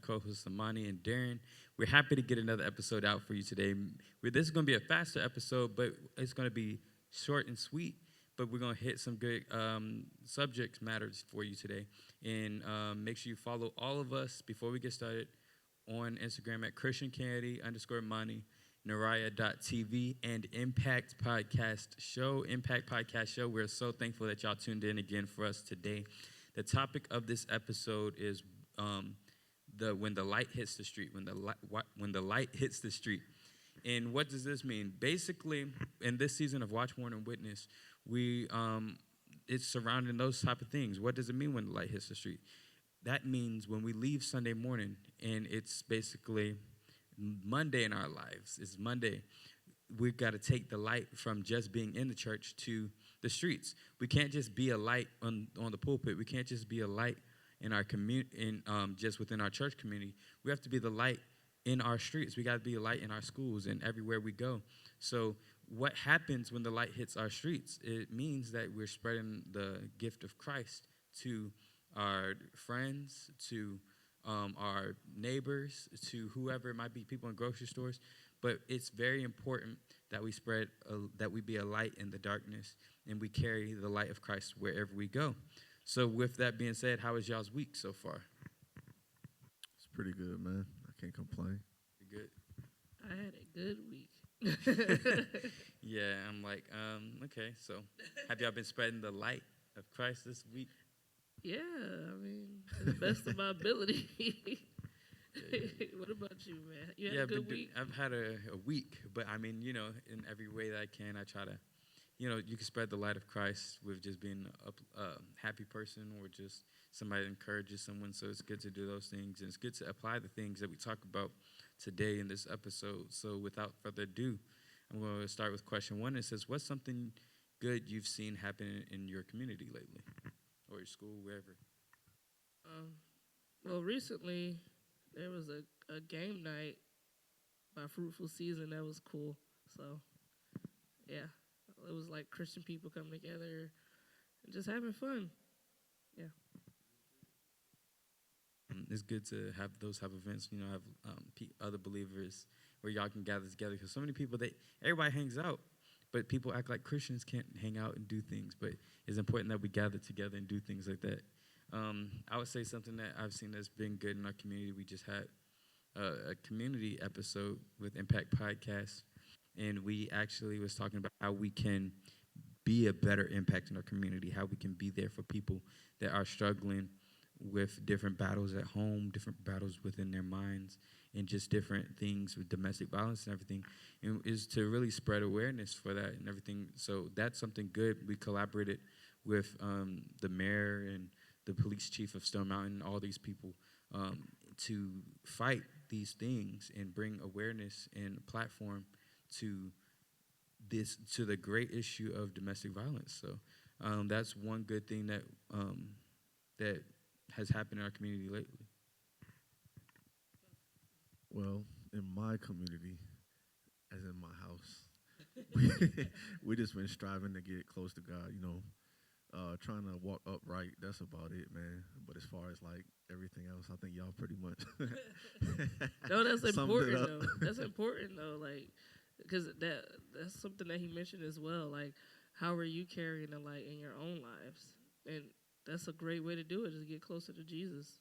co-hosts Amani and Darren. We're happy to get another episode out for you today. This is going to be a faster episode, but it's going to be short and sweet. But we're going to hit some good subject matters for you today. And make sure you follow all of us before we get started on Instagram at Christian Kennedy _Money, Naraya.tv, and Impact Podcast Show. Impact Podcast Show. We're so thankful that y'all tuned in again for us today. The topic of this episode is the when the light hits the street. When the light hits the street. And what does this mean? Basically, in this season of Watch, Warn, and Witness, we it's surrounding those type of things. What does it mean when the light hits the street? That means when we leave Sunday morning, and it's basically Monday in our lives. It's Monday. We've got to take the light from just being in the church to the streets. We can't just be a light on the pulpit. We can't just be a light in our community, just within our church community. We have to be the light in our streets. We got to be a light in our schools and everywhere we go. So what happens when the light hits our streets? It means that we're spreading the gift of Christ to our friends, to our neighbors, to whoever it might be, people in grocery stores. But it's very important that we that we be a light in the darkness, and we carry the light of Christ wherever we go. So with that being said, how is y'all's week so far? It's pretty good, man. I can't complain. You good? I had a good week. Yeah, I'm like, okay. So have y'all been spreading the light of Christ this week? Yeah, I mean, to the best of my ability. What about you, man? You had a good week? I've had a week, but I mean, in every way that I can, I try to, you can spread the light of Christ with just being a happy person or just somebody that encourages someone. So it's good to do those things, and it's good to apply the things that we talk about today in this episode. So without further ado, I'm going to start with question one. It says, what's something good you've seen happen in your community lately, or your school, wherever? Well, recently there was a game night by Fruitful Season that was cool. So, yeah, it was like Christian people coming together and just having fun. Yeah. It's good to have those type of events, have other believers where y'all can gather together. Because so many people, everybody hangs out, but people act like Christians can't hang out and do things. But it's important that we gather together and do things like that. I would say something that I've seen that's been good in our community. We just had a community episode with Impact Podcast, and we actually was talking about how we can be a better impact in our community, how we can be there for people that are struggling with different battles at home, different battles within their minds, and just different things with domestic violence and everything, and is to really spread awareness for that and everything. So that's something good. We collaborated with the mayor and the police chief of Stone Mountain, all these people, to fight these things and bring awareness and platform to the great issue of domestic violence. So that's one good thing that has happened in our community lately. Well, in my community, as in my house, we just been striving to get close to God, trying to walk upright. That's about it, man. But as far as like everything else, I think y'all pretty much. No, that's summed it important up. though. That's important though, like, because that's something that he mentioned as well. Like, how are you carrying the light in your own lives? And that's a great way to do it, is to get closer to Jesus.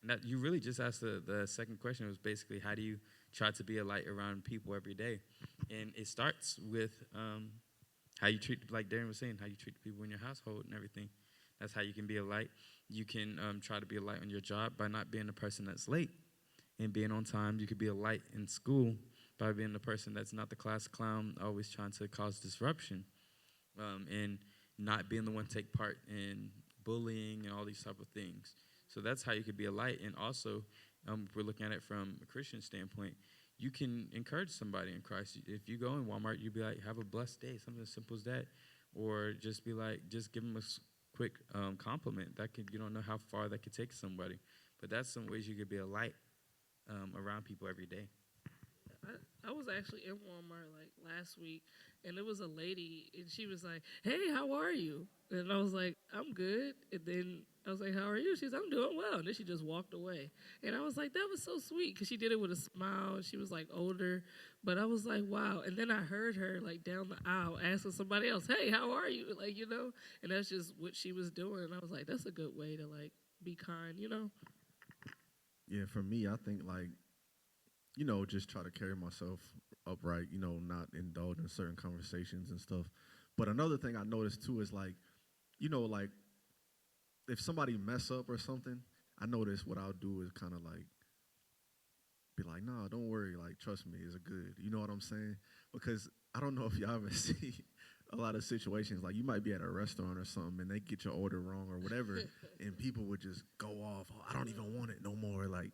And that you really just asked the second question was basically how do you try to be a light around people every day, and it starts with how you treat, like Darren was saying, how you treat the people in your household and everything. That's how you can be a light. You can try to be a light on your job by not being the person that's late and being on time. You could be a light in school by being the person that's not the class clown, always trying to cause disruption, and not being the one to take part in bullying and all these type of things. So that's how you could be a light. And also, if we're looking at it from a Christian standpoint, you can encourage somebody in Christ. If you go in Walmart, you'd be like, have a blessed day, something as simple as that. Or just be like, just give them a quick compliment. You don't know how far that could take somebody. But that's some ways you could be a light around people every day. I was actually in Walmart like last week, and there was a lady, and she was like, "Hey, how are you?" And I was like, "I'm good." And then I was like, "How are you?" She's, "I'm doing well." And then she just walked away, and I was like, "That was so sweet," because she did it with a smile. And she was like older, but I was like, "Wow." And then I heard her like down the aisle asking somebody else, "Hey, how are you?" Like, and that's just what she was doing. And I was like, "That's a good way to like be kind." Yeah, for me, I think like just try to carry myself upright. Not indulge in certain conversations and stuff. But another thing I noticed too is like like if somebody mess up or something, I notice what I'll do is kind of like be like, nah, don't worry, like trust me, it's a good. You know what I'm saying? Because I don't know if y'all ever see a lot of situations like you might be at a restaurant or something and they get your order wrong or whatever, and people would just go off. Oh, I don't even want it no more. Like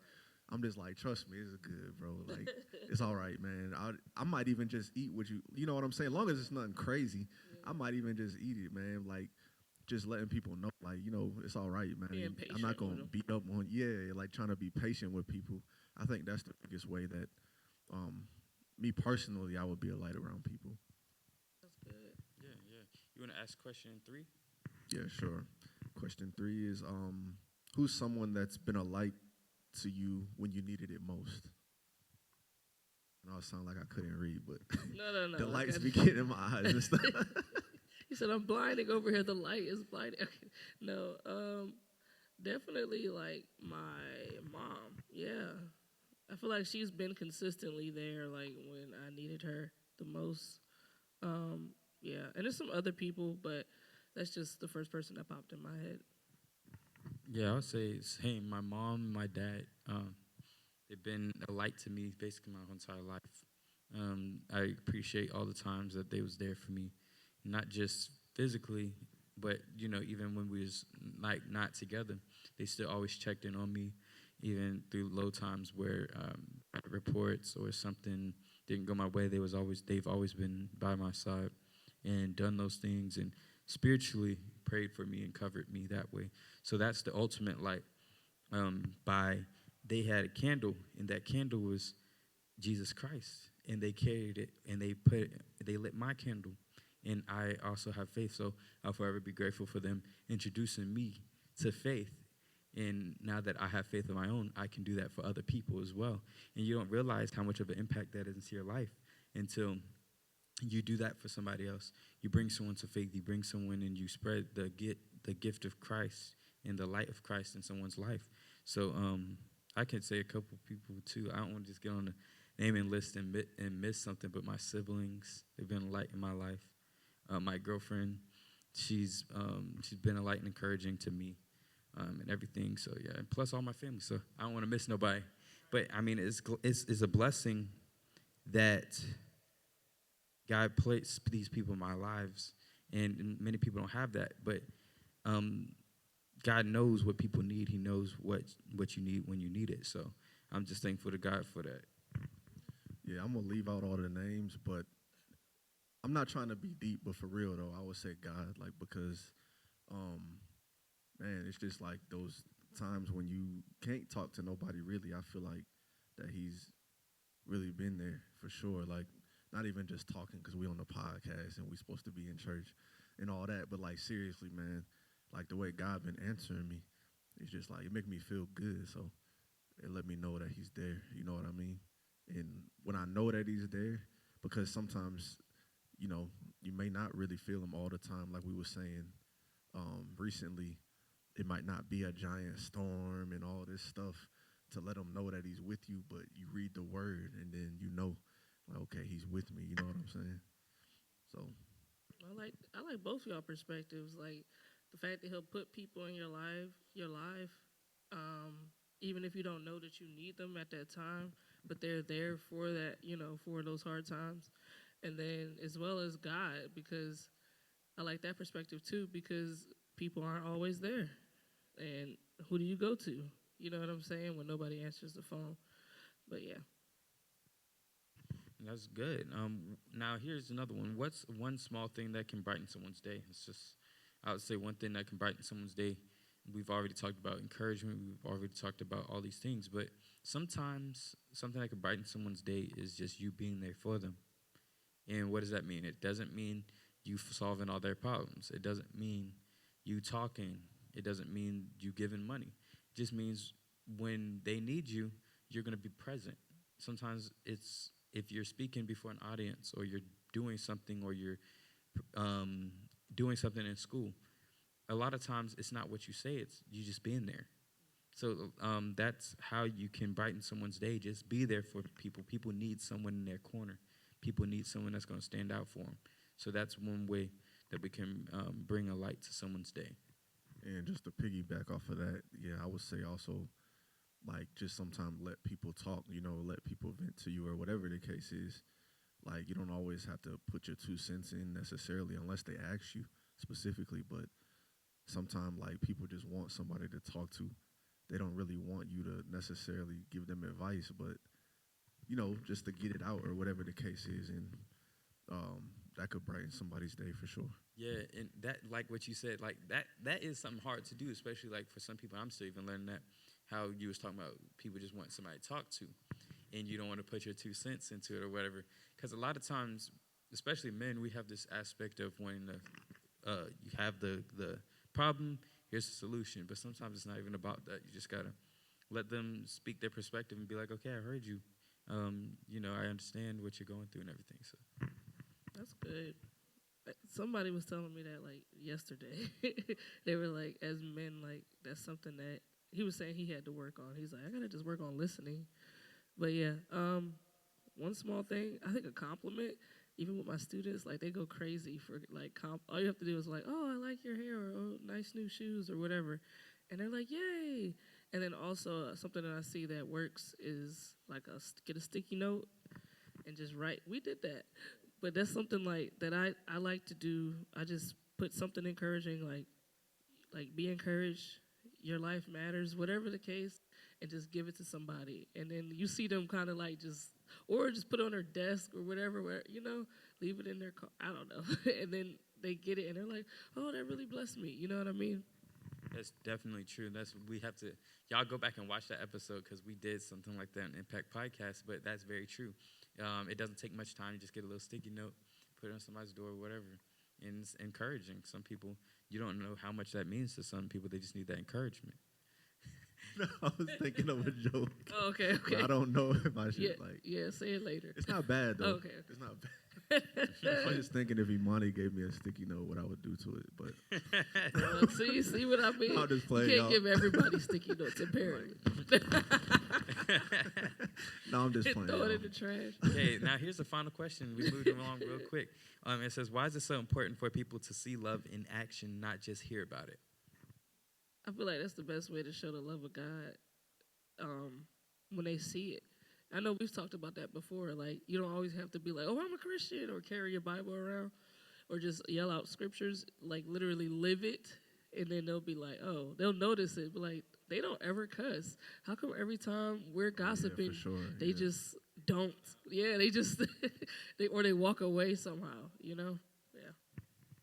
I'm just like, trust me, it's good, bro. Like it's all right, man. I might even just eat what you. You know what I'm saying? As long as it's nothing crazy, I might even just eat it, man. Like just letting people know, like, it's all right, man. Being I'm not patient gonna with 'em. beat up on, yeah, like trying to be patient with people. I think that's the biggest way that, um, me personally, I would be a light around people. That's good. Yeah, yeah. You want to ask question 3? Yeah, sure. Question 3 is, who's someone that's been a light to you when you needed it most? I know it sound like I couldn't read, but No. the I lights got be you. getting in my eyes and stuff. He said, "I'm blinding over here. The light is blinding." No, definitely like my mom. Yeah, I feel like she's been consistently there, like when I needed her the most. Um, yeah, and there's some other people, but that's just the first person that popped in my head. Yeah, I would say same. My mom, my dad, they've been a light to me basically my whole entire life. I appreciate all the times that they was there for me, not just physically, but even when we was like not together, they still always checked in on me, even through low times where reports or something didn't go my way. They've always been by my side and done those things and spiritually prayed for me and covered me that way. So that's the ultimate light. By they had a candle, and that candle was Jesus Christ, and they carried it, and they lit my candle, and I also have faith. So I'll forever be grateful for them introducing me to faith. And now that I have faith of my own, I can do that for other people as well. And you don't realize how much of an impact that is into your life until you do that for somebody else. You bring someone to faith. You bring someone, and you spread the gift of Christ and the light of Christ in someone's life. So I can say a couple people too. I don't want to just get on the naming list and miss something, but my siblings, they've been a light in my life. My girlfriend, she's been a light and encouraging to me, and everything. So yeah, and plus all my family. So I don't want to miss nobody. But I mean, it's a blessing that God placed these people in my lives, and many people don't have that. But um, God knows what people need. He knows what you need when you need it. So I'm just thankful to God for that. Yeah, I'm gonna leave out all the names, but I'm not trying to be deep, but for real though, I would say God, like because, um, man, it's just like those times when you can't talk to nobody really. I feel like that He's really been there for sure. Like not even just talking because we on the podcast and we supposed to be in church and all that, but like seriously, man, like the way God been answering me, it's just like it make me feel good. So it let me know that He's there. You know what I mean? And when I know that He's there, because sometimes you know, you may not really feel Him all the time, like we were saying recently. It might not be a giant storm and all this stuff to let Him know that He's with you, but you read the Word and then you know, like, okay, He's with me. You know what I'm saying? So, I like both y'all perspectives. Like the fact that he'll put people in your life, um, even if you don't know that you need them at that time, but they're there for that, for those hard times. And then as well as God, because I like that perspective too, because people aren't always there. And who do you go to? You know what I'm saying? When nobody answers the phone. But yeah. That's good. Now here's another one. What's one small thing that can brighten someone's day? It's just, I would say one thing that can brighten someone's day we've already talked about encouragement. We've already talked about all these things. But sometimes something that can brighten someone's day is just you being there for them. And what does that mean? It doesn't mean you solving all their problems. It doesn't mean you talking. It doesn't mean you giving money. It just means when they need you, you're going to be present. Sometimes it's if you're speaking before an audience or you're doing something or you're doing something in school. A lot of times it's not what you say, it's you just being there. So that's how you can brighten someone's day. Just be there for people. People need someone in their corner. People need someone that's going to stand out for them. So that's one way that we can bring a light to someone's day. And just to piggyback off of that, yeah, I would say also, like, just sometimes let people talk, let people vent to you or whatever the case is. Like, you don't always have to put your 2 cents in necessarily unless they ask you specifically, but sometimes, like, people just want somebody to talk to. They don't really want you to necessarily give them advice, but, just to get it out or whatever the case is. And that could brighten somebody's day for sure. Yeah, and that, like what you said, like that is something hard to do, especially like for some people. I'm still even learning that, how you was talking about people just want somebody to talk to, and you don't want to put your 2 cents into it or whatever. Because a lot of times, especially men, we have this aspect of when you have the problem, here's the solution. But sometimes it's not even about that. You just gotta let them speak their perspective and be like, okay, I heard you. I understand what you're going through and everything. So That's good. Somebody was telling me that like yesterday. They were like, as men, like that's something that he was saying he had to work on. He's like, I gotta just work on listening. But yeah, one small thing, I think a compliment. Even with my students, like they go crazy for like all you have to do is like, oh, I like your hair, or oh, nice new shoes, or whatever, and they're like, yay. And then also something that I see that works is like get a sticky note and just write. We did that. But that's something like that I like to do. I just put something encouraging, like be encouraged, your life matters, whatever the case, and just give it to somebody. And then you see them kind of like or just put it on their desk or whatever, leave it in their car. I don't know. And then they get it and they're like, oh, that really blessed me. You know what I mean? that's definitely true. We have to, y'all go back and watch that episode because we did something like that in Impact Podcast. But that's very true. It doesn't take much time. You just get a little sticky note, put it on somebody's door, or whatever. And it's encouraging. Some people, you don't know how much that means to some people. They just need that encouragement. I was thinking of a joke. Oh, okay. I don't know if I should Yeah, say it later. It's not bad though. Okay. It's not bad. I was just thinking if Imani gave me a sticky note, what I would do to it. But See what I mean? I'll just You play can't y'all. give everybody sticky notes, apparently. No, I'm just playing. Throw it y'all. in the trash. Okay, now here's the final question. We moved along real quick. It says, why is it so important for people to see love in action, not just hear about it? I feel like that's the best way to show the love of God when they see it. I know we've talked about that before. Like, you don't always have to be like, oh, I'm a Christian, or carry your Bible around, or just yell out scriptures. Like, literally live it, and then they'll be like, oh, they'll notice it. But, like, they don't ever cuss. How come every time we're gossiping, for sure, they just don't? Yeah, they just, they walk away somehow, Yeah.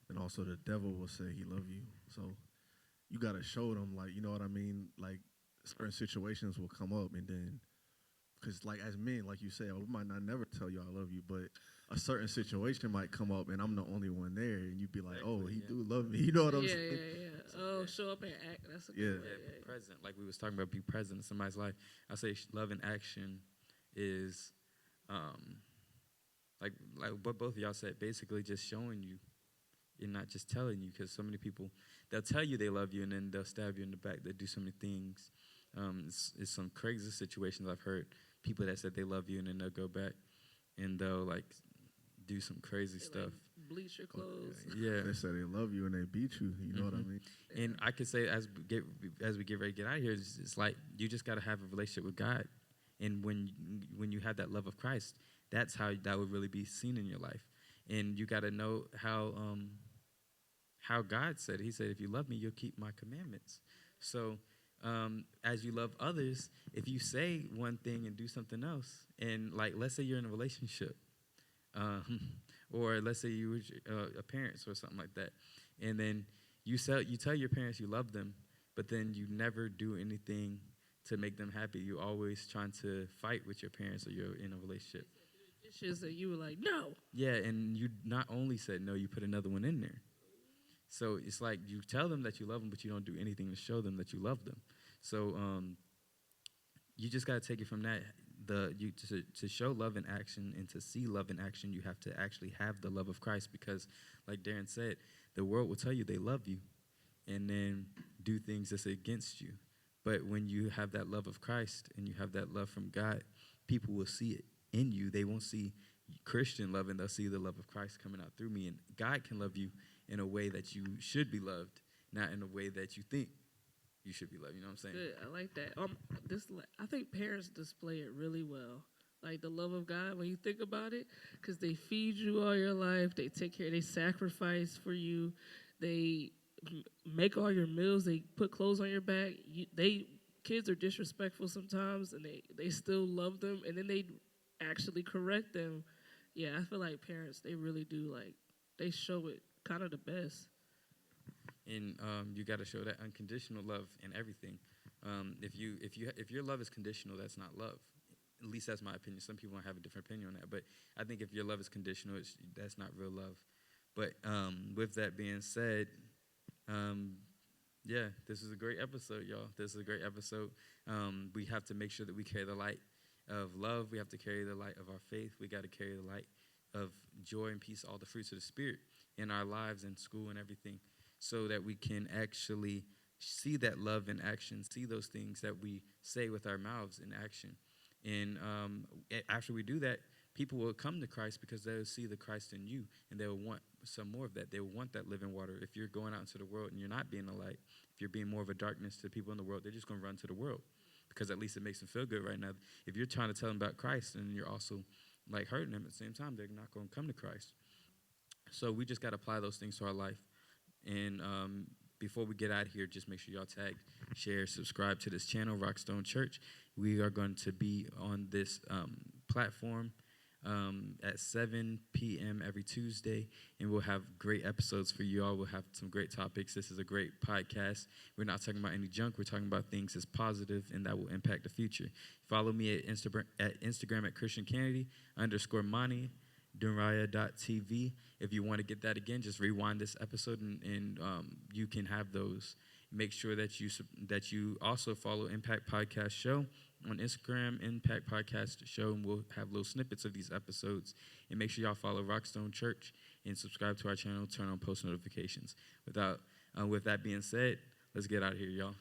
And also, the devil will say he love you. So you got to show them, like, you know what I mean? Like, certain situations will come up, and then, because, like, as men, like you said, we might not never tell you I love you, but a certain situation might come up, and I'm the only one there, and you'd be like, Exactly, oh, he yeah. do love me. You know what I'm saying? Yeah. Oh, show up and act. That's a good Yeah. way. Yeah, be present. Like we was talking about, be present in somebody's life. I say love in action is, like what both of y'all said, basically just showing you and not just telling you, because so many people, they'll tell you they love you and then they'll stab you in the back. They do so many things. It's some crazy situations I've heard. People that said they love you and then they'll go back and they'll like do some crazy stuff. Like, bleach your clothes. Yeah. They say they love you and they beat you. You know what I mean? And I could say as we get ready to get out of here, it's like you just got to have a relationship with God. And when you have that love of Christ, that's how that would really be seen in your life. And you got to know how God said. He said, if you love me, you'll keep my commandments. So as you love others, if you say one thing and do something else, and like let's say you're in a relationship, or let's say you were a parents or something like that, and then you tell your parents you love them, but then you never do anything to make them happy. You always trying to fight with your parents or you're in a relationship. Dishes that you were like, no. Yeah, and you not only said no, you put another one in there. So it's like you tell them that you love them, but you don't do anything to show them that you love them. So you just got to take it from that. To show love in action and to see love in action, you have to actually have the love of Christ because, like Darren said, the world will tell you they love you and then do things that's against you. But when you have that love of Christ and you have that love from God, people will see it in you. They won't see Christian love, and they'll see the love of Christ coming out through me. And God can love you in a way that you should be loved, not in a way that you think you should be loved. You know what I'm saying? Good. I like that. I think parents display it really well. Like the love of God when you think about it, because they feed you all your life, they take care, they sacrifice for you, they make all your meals, they put clothes on your back. Kids are disrespectful sometimes, and they still love them, and then they actually correct them. Yeah, I feel like parents, they really do, like, they show it kind of the best. And you got to show that unconditional love in everything. If your love is conditional, that's not love. At least that's my opinion. Some people have a different opinion on that, but I think if your love is conditional, that's not real love. But with that being said, yeah, this is a great episode, y'all. This is a great episode. We have to make sure that we carry the light of love. We have to carry the light of our faith. We got to carry the light of joy and peace, all the fruits of the Spirit in our lives and school and everything, so that we can actually see that love in action, see those things that we say with our mouths in action. And after we do that, people will come to Christ because they'll see the Christ in you, and they'll want some more of that. They'll want that living water. If you're going out into the world and you're not being a light, if you're being more of a darkness to the people in the world, they're just going to run to the world because at least it makes them feel good right now. If you're trying to tell them about Christ and you're also like hurting them at the same time, they're not going to come to Christ. So we just got to apply those things to our life. And before we get out of here, just make sure y'all tag, share, subscribe to this channel, Rockstone Church. We are going to be on this platform at 7 p.m. every Tuesday, and we'll have great episodes for you all. We'll have some great topics. This is a great podcast. We're not talking about any junk. We're talking about things that's positive and that will impact the future. Follow me at Instagram at Christian Kennedy _Mani. Duraya.tv. If you want to get that again, just rewind this episode and you can have those. Make sure that you also follow Impact Podcast Show on Instagram, Impact Podcast Show, and we'll have little snippets of these episodes. And make sure y'all follow Rockstone Church and subscribe to our channel, turn on post notifications. With that being said, let's get out of here, y'all.